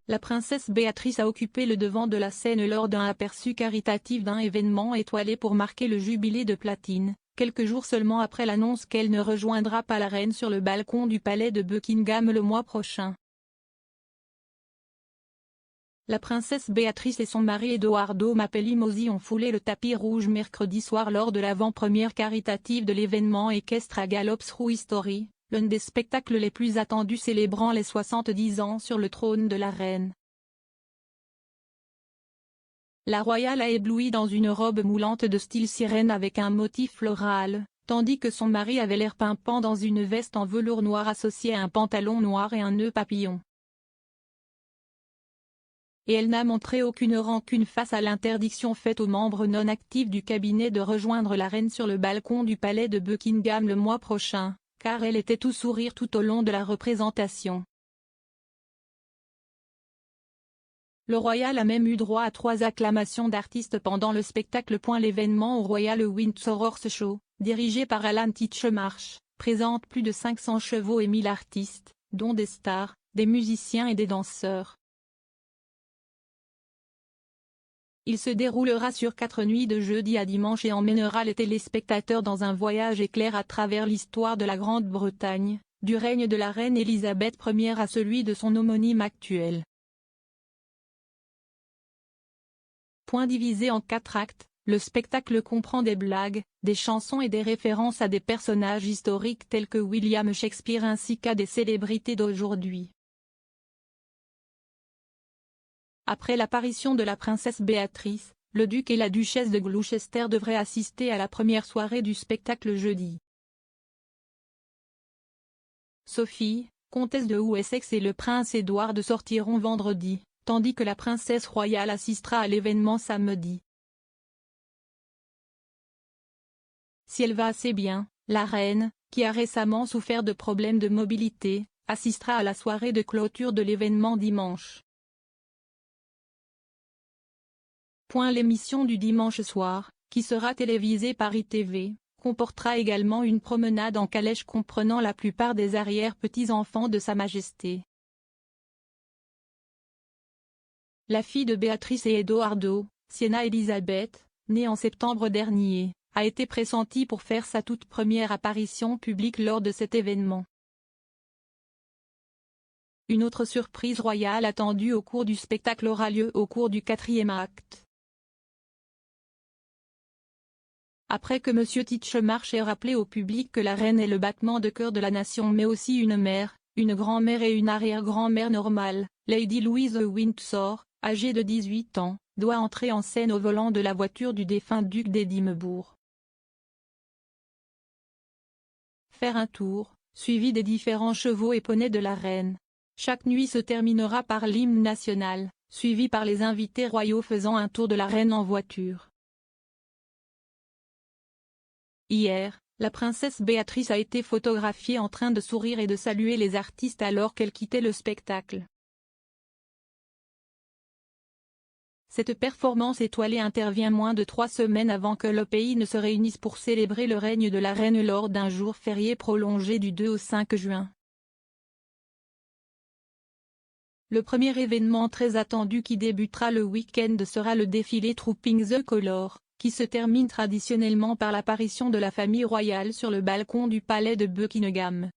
La princesse Béatrice a occupé le devant de la scène lors d'un aperçu caritatif d'un événement étoilé pour marquer le jubilé de platine, quelques jours seulement après l'annonce qu'elle ne rejoindra pas la reine sur le balcon du palais de Buckingham le mois prochain. La princesse Béatrice et son mari Edoardo Mapelli-Mozzi ont foulé le tapis rouge mercredi soir lors de l'avant-première caritative de l'événement équestre à Gallop's True History, l'un des spectacles les plus attendus célébrant les 70 ans sur le trône de la reine. La royale a ébloui dans une robe moulante de style sirène avec un motif floral, tandis que son mari avait l'air pimpant dans une veste en velours noir associée à un pantalon noir et un nœud papillon. Et elle n'a montré aucune rancune face à l'interdiction faite aux membres non actifs du cabinet de rejoindre la reine sur le balcon du palais de Buckingham le mois prochain, car elle était tout sourire tout au long de la représentation. Le royal a même eu droit à 3 acclamations d'artistes pendant le spectacle. L'événement au Royal Windsor Horse Show, dirigé par Alan Titchmarsh, présente plus de 500 chevaux et 1000 artistes, dont des stars, des musiciens et des danseurs. Il se déroulera sur 4 nuits de jeudi à dimanche et emmènera les téléspectateurs dans un voyage éclair à travers l'histoire de la Grande-Bretagne, du règne de la reine Elisabeth Ier à celui de son homonyme actuel. Divisé en 4 actes, le spectacle comprend des blagues, des chansons et des références à des personnages historiques tels que William Shakespeare ainsi qu'à des célébrités d'aujourd'hui. Après l'apparition de la princesse Béatrice, le duc et la duchesse de Gloucester devraient assister à la première soirée du spectacle jeudi. Sophie, comtesse de Wessex et le prince Édouard sortiront vendredi, tandis que la princesse royale assistera à l'événement samedi. Si elle va assez bien, la reine, qui a récemment souffert de problèmes de mobilité, assistera à la soirée de clôture de l'événement dimanche. L'émission du dimanche soir, qui sera télévisée par ITV, comportera également une promenade en calèche comprenant la plupart des arrière-petits-enfants de Sa Majesté. La fille de Béatrice et Edoardo, Sienna Elizabeth, née en septembre dernier, a été pressentie pour faire sa toute première apparition publique lors de cet événement. Une autre surprise royale attendue au cours du spectacle aura lieu au cours du 4e acte. Après que M. Titchmarsh ait rappelé au public que la reine est le battement de cœur de la nation mais aussi une mère, une grand-mère et une arrière-grand-mère normale, Lady Louise de Windsor, âgée de 18 ans, doit entrer en scène au volant de la voiture du défunt duc d'Édimbourg. Faire un tour, suivi des différents chevaux et poneys de la reine. Chaque nuit se terminera par l'hymne national, suivi par les invités royaux faisant un tour de la reine en voiture. Hier, la princesse Béatrice a été photographiée en train de sourire et de saluer les artistes alors qu'elle quittait le spectacle. Cette performance étoilée intervient moins de 3 semaines avant que le pays ne se réunisse pour célébrer le règne de la reine lors d'un jour férié prolongé du 2 au 5 juin. Le premier événement très attendu qui débutera le week-end sera le défilé Trooping the Colour, qui se termine traditionnellement par l'apparition de la famille royale sur le balcon du palais de Buckingham.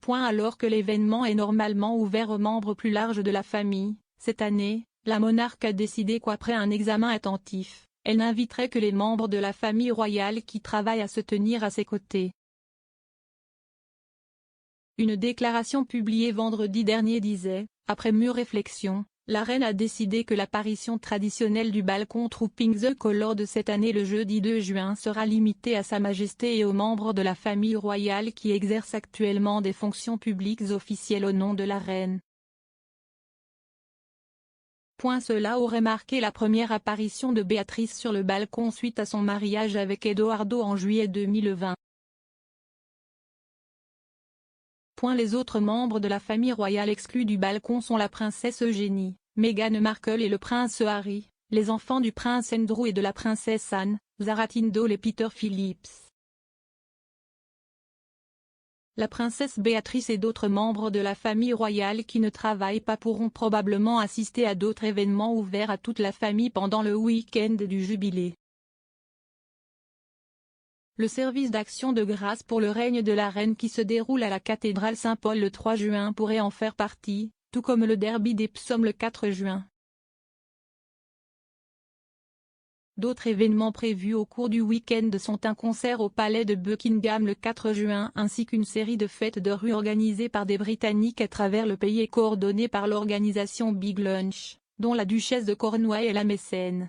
Alors que l'événement est normalement ouvert aux membres plus larges de la famille, cette année, la monarque a décidé qu'après un examen attentif, elle n'inviterait que les membres de la famille royale qui travaillent à se tenir à ses côtés. Une déclaration publiée vendredi dernier disait, après mûre réflexion, la reine a décidé que l'apparition traditionnelle du balcon Trooping the Colour de cette année le jeudi 2 juin sera limitée à Sa Majesté et aux membres de la famille royale qui exercent actuellement des fonctions publiques officielles au nom de la reine. Cela aurait marqué la première apparition de Béatrice sur le balcon suite à son mariage avec Edoardo en juillet 2020. Les autres membres de la famille royale exclus du balcon sont la princesse Eugénie, Meghan Markle et le prince Harry, les enfants du prince Andrew et de la princesse Anne, Zara Tindall et Peter Phillips. La princesse Béatrice et d'autres membres de la famille royale qui ne travaillent pas pourront probablement assister à d'autres événements ouverts à toute la famille pendant le week-end du jubilé. Le service d'action de grâce pour le règne de la reine qui se déroule à la cathédrale Saint-Paul le 3 juin pourrait en faire partie, tout comme le derby des psaumes le 4 juin. D'autres événements prévus au cours du week-end sont un concert au palais de Buckingham le 4 juin ainsi qu'une série de fêtes de rue organisées par des Britanniques à travers le pays et coordonnées par l'organisation Big Lunch, dont la duchesse de Cornouailles est la mécène.